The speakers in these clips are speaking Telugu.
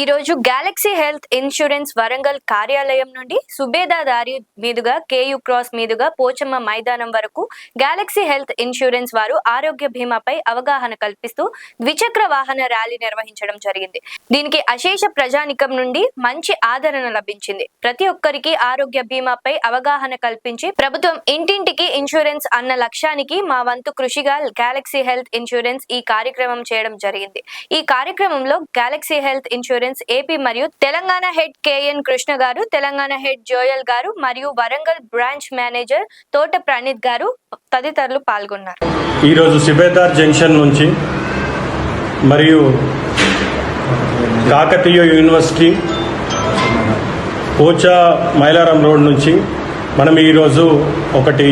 ఈరోజు గెలాక్సీ హెల్త్ ఇన్సూరెన్స్ వరంగల్ కార్యాలయం నుండి సుబేదా దారి మీదుగా కేయూ క్రాస్ మీదుగా పోచమ్మ మైదానం వరకు గెలాక్సీ హెల్త్ ఇన్సూరెన్స్ వారు ఆరోగ్య బీమాపై అవగాహన కల్పిస్తూ ద్విచక్ర వాహన ర్యాలీ నిర్వహించడం జరిగింది. దీనికి అశేష ప్రజానికం నుండి మంచి ఆదరణ లభించింది. ప్రతి ఒక్కరికి ఆరోగ్య బీమాపై అవగాహన కల్పించి ప్రభుత్వం ఇంటింటికి ఇన్సూరెన్స్ అన్న లక్ష్యానికి మా వంతు కృషిగా గెలాక్సీ హెల్త్ ఇన్సూరెన్స్ ఈ కార్యక్రమం చేయడం జరిగింది. ఈ కార్యక్రమంలో గెలాక్సీ హెల్త్ ఇన్సూరెన్స్ ఏపీ మరియు తెలంగాణ హెడ్ కేఎన్ కృష్ణ గారు, తెలంగాణ హెడ్ జోయల్ గారు మరియు వరంగల్ బ్రాంచ్ మేనేజర్ తోట ప్రణీత్ గారు తదితరులు పాల్గొన్నారు. ఈరోజు సుబేదార్ జంక్షన్ నుంచి మరియు కాకతీయ యూనివర్సిటీ పోచా మైలారం రోడ్ నుంచి మనం ఈరోజు ఒకటి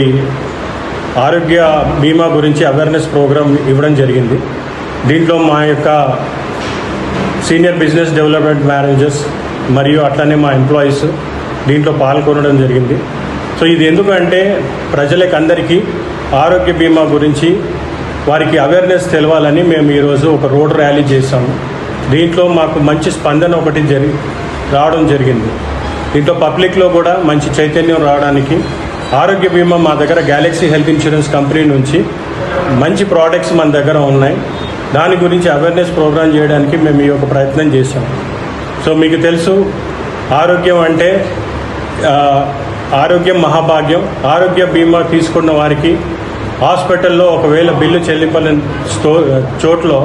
ఆరోగ్య బీమా గురించి అవేర్నెస్ ప్రోగ్రామ్ ఇవ్వడం జరిగింది. దీంట్లో మా యొక్క సీనియర్ బిజినెస్ డెవలప్మెంట్ మేనేజర్స్ మరియు అట్లనే మా ఎంప్లాయీస్ దీంట్లో పాల్గొనడం జరిగింది. సో ఇది ఎందుకంటే ప్రజలకు అందరికీ ఆరోగ్య బీమా గురించి వారికి అవేర్నెస్ తెలవాలని మేము ఈరోజు ఒక రోడ్ ర్యాలీ చేశాము. దీంట్లో మాకు మంచి స్పందన ఒకటి రావడం జరిగింది. దీంట్లో పబ్లిక్లో కూడా మంచి చైతన్యం రావడానికి ఆరోగ్య బీమా మా దగ్గర గెలాక్సీ హెల్త్ ఇన్సూరెన్స్ కంపెనీ నుంచి మంచి ప్రోడక్ట్స్ మన దగ్గర ఉన్నాయి. దాని గురించి అవేర్నెస్ ప్రోగ్రామ్ చేయడానికి మేము ఈ యొక్క ప్రయత్నం చేశాం. సో మీకు తెలుసు, ఆరోగ్యం అంటే ఆరోగ్యం మహాభాగ్యం. ఆరోగ్య బీమా తీసుకున్న వారికి హాస్పిటల్లో ఒకవేళ బిల్లు చెల్లింపలేని చోట్లో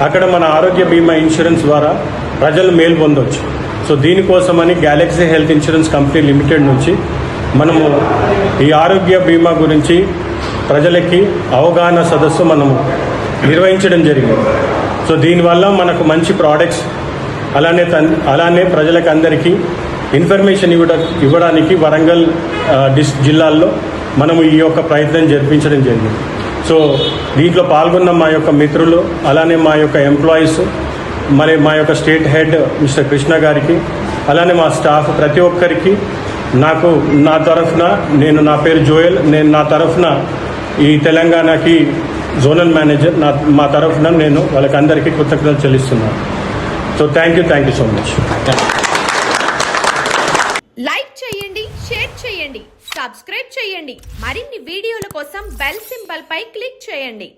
అక్కడ మన ఆరోగ్య బీమా ఇన్సూరెన్స్ ద్వారా ప్రజలు మేలు పొందవచ్చు. సో దీనికోసమని Galaxy health insurance company limited నుంచి మనము ఈ ఆరోగ్య బీమా గురించి ప్రజలకి అవగాహన సదస్సు మనము నిర్వహించడం జరిగింది. సో దీనివల్ల మనకు మంచి ప్రోడక్ట్స్ అలానే ప్రజలకు అందరికీ ఇన్ఫర్మేషన్ ఇవ్వడానికి వరంగల్ జిల్లాల్లో మనము ఈ యొక్క ప్రయత్నం జరిపించడం జరిగింది. సో దీంట్లో పాల్గొన్న మా యొక్క మిత్రులు, అలానే మా యొక్క ఎంప్లాయీస్, మరి మా యొక్క స్టేట్ హెడ్ మిస్టర్ కృష్ణ గారికి, అలానే మా స్టాఫ్ ప్రతి ఒక్కరికి నా తరఫున నా పేరు జోయల్, నా తరఫున ఈ తెలంగాణకి జోనల్ మేనేజర్ మా తరఫున నేను వాళ్ళకందరికీ కృతజ్ఞతలు చెల్లిస్తున్నాను. So thank you so much. Like చేయండి, షేర్ చేయండి, సబ్స్క్రైబ్ చేయండి. మరిన్ని వీడియోల కోసం బెల్ సింబల్ పై క్లిక్ చేయండి.